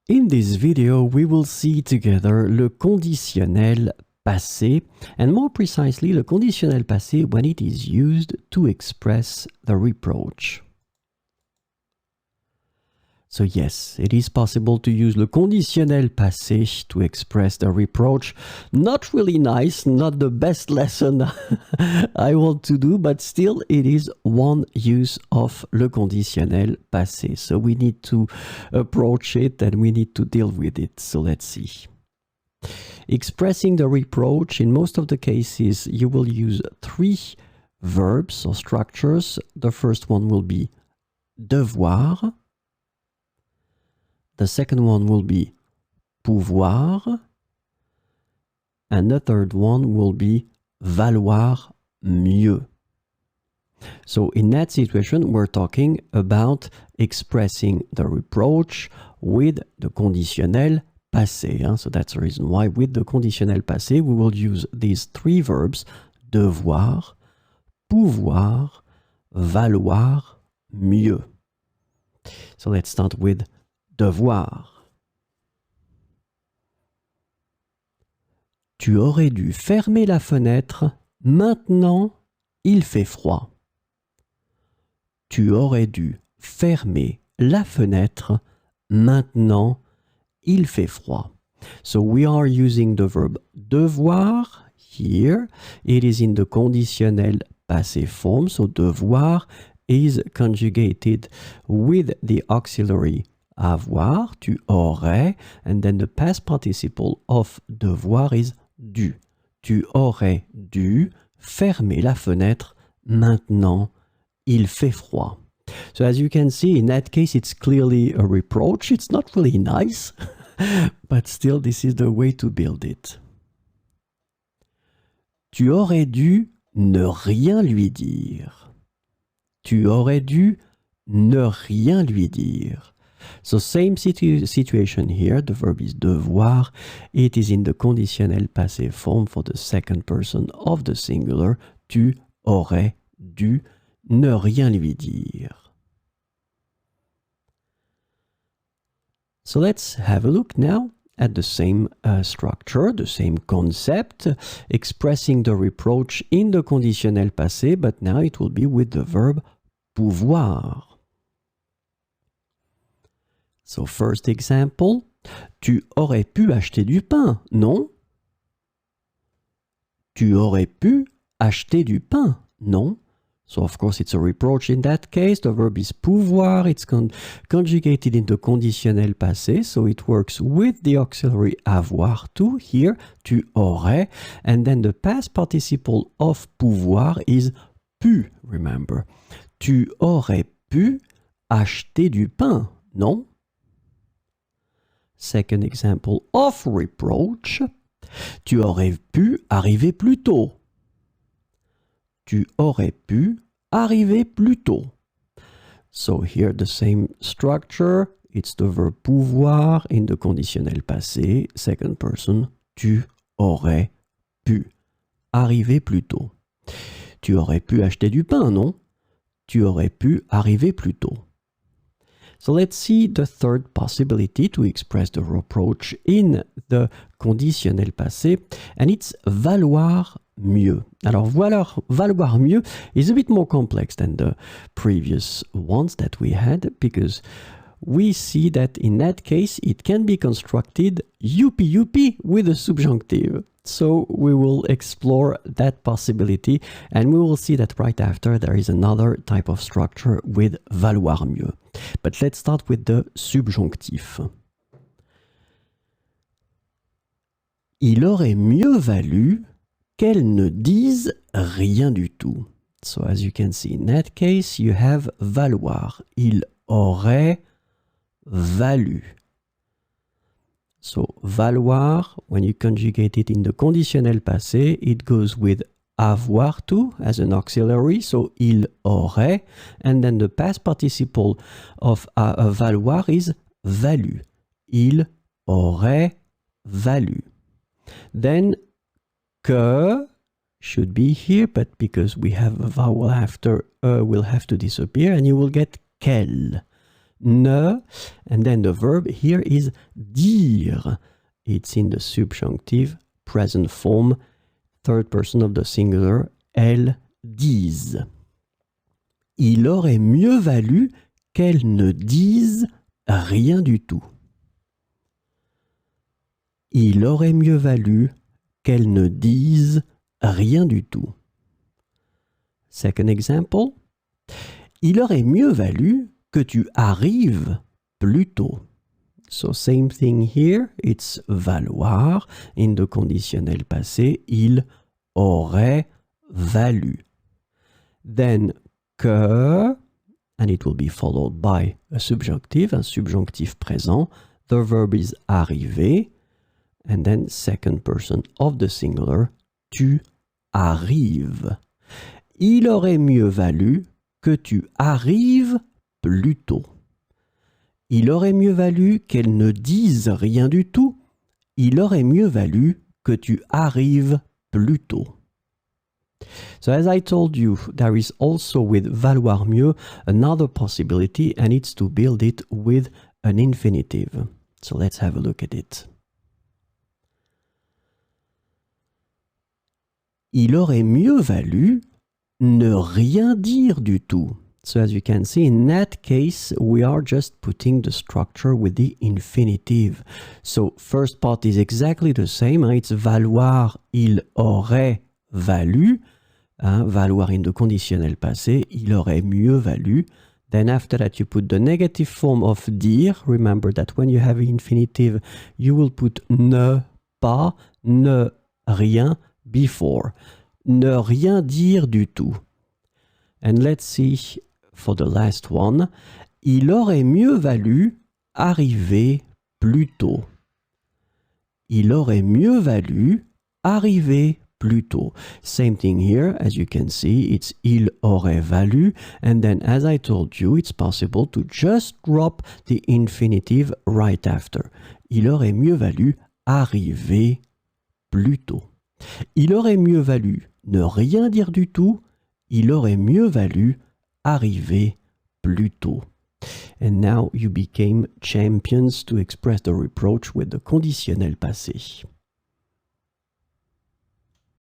In this video, we will see together le conditionnel passé, and more precisely, le conditionnel passé when it is used to express the reproach. So yes, it is possible to use le conditionnel passé to express the reproach. Not really nice, not the best lesson I want to do, but still it is one use of le conditionnel passé. So we need to approach it and we need to deal with it. So let's see. Expressing the reproach, in most of the cases, you will use three verbs or structures. The first one will be devoir. The second one will be pouvoir. And the third one will be valoir mieux. So in that situation, we're talking about expressing the reproach with the conditionnel passé. So that's the reason why with the conditionnel passé, we will use these three verbs, devoir, pouvoir, valoir mieux. So let's start with devoir. Tu aurais dû fermer la fenêtre, maintenant il fait froid. Tu aurais dû fermer la fenêtre, maintenant il fait froid. So we are using the verb devoir here. It is in the conditionnel passé form, so devoir is conjugated with the auxiliary avoir, tu aurais, and then the past participle of devoir is dû. Tu aurais dû fermer la fenêtre, maintenant il fait froid. So as you can see, in that case, it's clearly a reproach. It's not really nice, but still this is the way to build it. Tu aurais dû ne rien lui dire. Tu aurais dû ne rien lui dire. So same situation here, the verb is devoir. It is in the conditionnel passé form for the second person of the singular. Tu aurais dû ne rien lui dire. So let's have a look now at the same structure, the same concept, expressing the reproach in the conditionnel passé, but now it will be with the verb pouvoir. So first example, tu aurais pu acheter du pain, non? Tu aurais pu acheter du pain, non? So of course it's a reproach in that case. The verb is pouvoir. It's conjugated in the conditionnel passé, so it works with the auxiliary avoir to here, tu aurais, and then the past participle of pouvoir is pu, remember. Tu aurais pu acheter du pain, non? Second example of reproach. Tu aurais pu arriver plus tôt. Tu aurais pu arriver plus tôt. So here the same structure. It's the verb pouvoir in the conditionnel passé, second person. Tu aurais pu arriver plus tôt. Tu aurais pu acheter du pain, non? Tu aurais pu arriver plus tôt. So let's see the third possibility to express the reproach in the conditionnel passé, and it's valoir mieux. Alors, valoir mieux is a bit more complex than the previous ones that we had, because we see that in that case, it can be constructed UP with a subjunctive. So we will explore that possibility, and we will see that right after there is another type of structure with valoir mieux. But let's start with the subjonctif. Il aurait mieux valu qu'elle ne dise rien du tout. So as you can see, in that case, you have valoir. Il aurait valu. So valoir, when you conjugate it in the conditionnel passé, it goes with avoir to as an auxiliary, so il aurait, and then the past participle of valoir is valu. Il aurait valu. Then que should be here, but because we have a vowel after we'll have to disappear, and you will get qu'elle. ne, and then the verb here is dire. It's in the subjunctive present form, third person of the singular, elles disent. Il aurait mieux valu qu'elles ne disent rien du tout. Il aurait mieux valu qu'elles ne disent rien du tout. Second example. Il aurait mieux valu que tu arrives plus tôt. So same thing here, it's valoir. In the conditionnel passé, il aurait valu. Then que, and it will be followed by a subjonctif présent. The verb is arriver. And then second person of the singular, tu arrives. Il aurait mieux valu que tu arrives plus tôt. Il aurait mieux valu qu'elle ne dise rien du tout. Il aurait mieux valu que tu arrives plus tôt. So as I told you, there is also with valoir mieux another possibility, and it's to build it with an infinitive. So let's have a look at it. Il aurait mieux valu ne rien dire du tout. So as you can see, in that case, we are just putting the structure with the infinitive. So first part is exactly the same. It's valoir, il aurait valu. Valoir in the conditionnel passé, il aurait mieux valu. Then after that, you put the negative form of dire. Remember that when you have infinitive, you will put ne pas, ne rien before. Ne rien dire du tout. And let's see for the last one. Il aurait mieux valu arriver plus tôt. Il aurait mieux valu arriver plus tôt. Same thing here, as you can see, it's il aurait valu, and then as I told you, it's possible to just drop the infinitive right after. Il aurait mieux valu arriver plus tôt. Il aurait mieux valu ne rien dire du tout. Il aurait mieux valu arriver plus tôt. And now you became champions to express the reproach with the conditionnel passé.